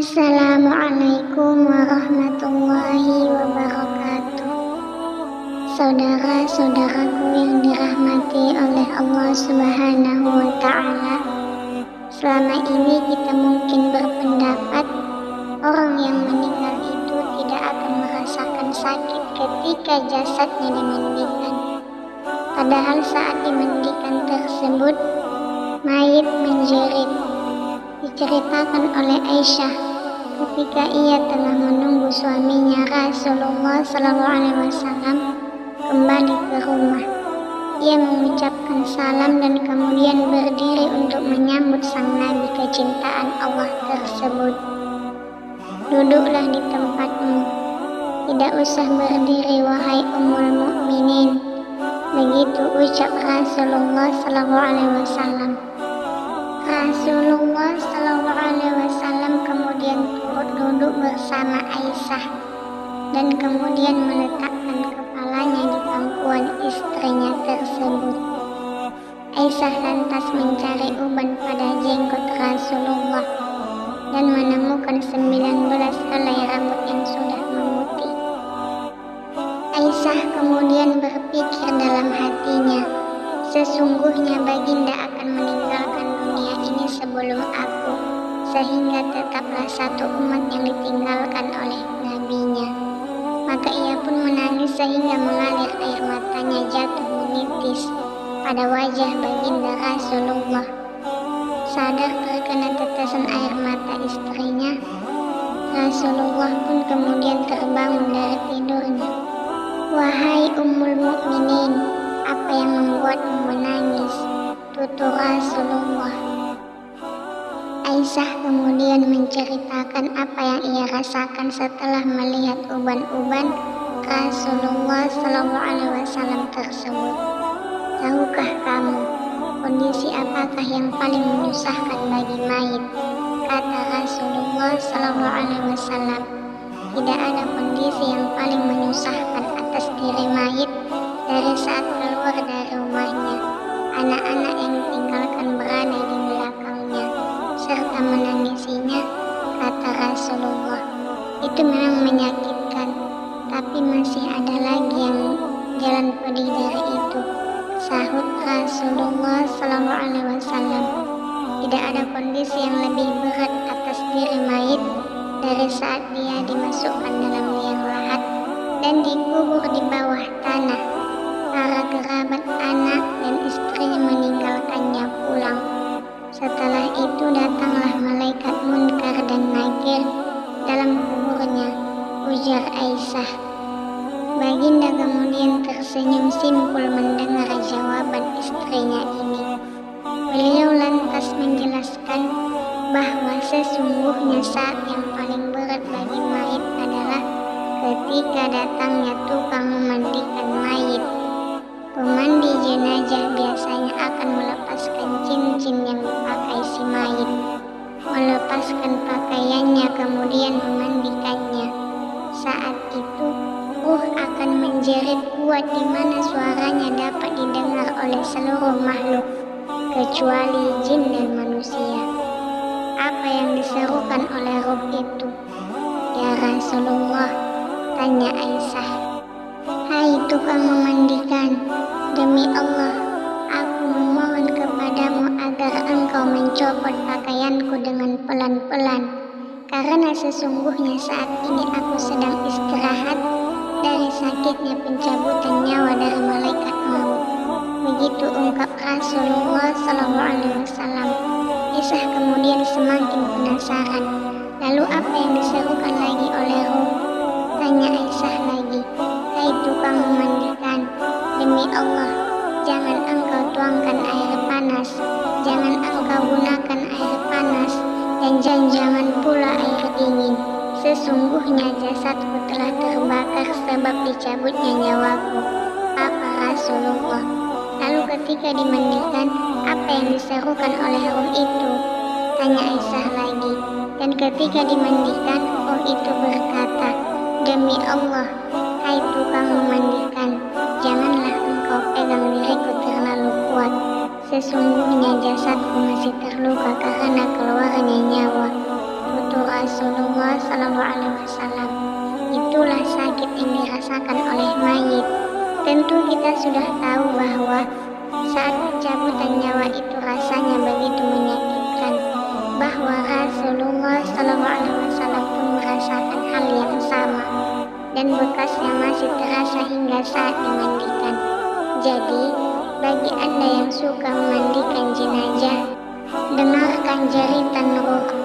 Assalamualaikum warahmatullahi wabarakatuh. Saudara-saudaraku yang dirahmati oleh Allah Subhanahu wa Ta'ala, selama ini kita mungkin berpendapat orang yang meninggal itu tidak akan merasakan sakit ketika jasadnya dimandikan. Padahal saat dimandikan tersebut, mayit menjerit. Diceritakan oleh Aisyah ketika ia tengah menunggu suaminya Rasulullah SAW kembali ke rumah. Ia mengucapkan salam dan kemudian berdiri untuk menyambut sang Nabi kecintaan Allah tersebut. Duduklah di tempatmu, tidak usah berdiri wahai Ummul Mukminin. Begitu ucap Rasulullah SAW. Rasulullah SAW kemudian turut duduk bersama Aisyah dan kemudian meletakkan kepalanya di pangkuan istrinya tersebut. Aisyah lantas mencari uban pada jenggot Rasulullah dan menemukan 19 helai rambut yang sudah memutih. Aisyah kemudian berpikir dalam hatinya, sesungguhnya baginda akan meninggalkan dunia ini sebelum aku, sehingga tetaplah satu umat yang ditinggalkan oleh nabinya. Maka ia pun menangis sehingga mengalir air matanya jatuh menitis pada wajah baginda Rasulullah. Sadar terkena tetesan air mata istrinya, Rasulullah pun kemudian terbangun dari tidurnya. Wahai Ummul Mukminin, apa yang membuatmu menangis? Tutur Rasulullah. Aisyah kemudian menceritakan apa yang ia rasakan setelah melihat uban-uban Rasulullah SAW tersebut. Tahukah kamu kondisi apakah yang paling menyusahkan bagi mayit? Kata Rasulullah SAW. Tidak ada kondisi yang paling menyusahkan atas diri mayit dari saat keluar dari rumahnya, anak-anak yang ditinggalkan berada di belakangnya, serta menangisinya, kata Rasulullah. Itu memang menyakitkan, tapi masih ada lagi yang jalan pedih dari itu, sahut Rasulullah SAW. Tidak ada kondisi yang lebih berat atas diri mayit dari saat dia dimasukkan dalam liang lahat dan dikubur di bawah tanah. Para kerabat, anak, dan istrinya meninggalkannya pulang. Setelah itu datanglah malaikat Munkar dan Nakir dalam kuburnya, ujar Aisyah. Baginda kemudian tersenyum simpul mendengar jawaban istrinya ini. Beliau lantas menjelaskan bahwa sesungguhnya saat yang paling berat bagi mayit adalah ketika datangnya tukang memandikan mayit. Pemandi jenazah biasanya akan melepaskan cincin yang dipakai si mayit, melepaskan pakaiannya kemudian memandikannya. Saat itu ruh akan menjerit kuat di mana suaranya dapat didengar oleh seluruh makhluk kecuali jin dan manusia. Apa yang diserukan oleh ruh itu? Ya Rasulullah, tanya Aisyah. Hai tukang memandikan, demi Allah, aku memohon kepadamu agar engkau mencopot pakaianku dengan pelan-pelan, karena sesungguhnya saat ini aku sedang istirahat dari sakitnya pencabutan nyawa dari malaikat maut. Begitu ungkap Rasulullah SAW. Aisyah kemudian semakin penasaran. Lalu apa yang diserukan lagi oleh ruh? Tanya Aisyah lagi. Hai tukang memandikan, demi Allah, jangan engkau tuangkan air panas, jangan engkau gunakan air panas, dan jangan pula air dingin. Sesungguhnya jasadku telah terbakar sebab dicabutnya nyawaku, kata Rasulullah. Lalu ketika dimandikan, apa yang diserukan oleh ruh itu? Tanya Aisyah lagi. Dan ketika dimandikan, ruh itu berkata, demi Allah, hai tukang memandikan, janganlah engkau pegang diriku terlalu kuat. Sesungguhnya jasadku masih terluka karena keluarnya nyawa. Tutur Rasulullah SAW. Itulah sakit yang dirasakan oleh mayit. Tentu kita sudah tahu bahwa saat pencabutan nyawa itu rasanya begitu menyakitkan, bahwa Rasulullah SAW pun merasakan hal yang sama, dan bekasnya masih terasa hingga saat dimandikan. Jadi, bagi Anda yang suka memandikan jenazah, dengarkan jeritan ruh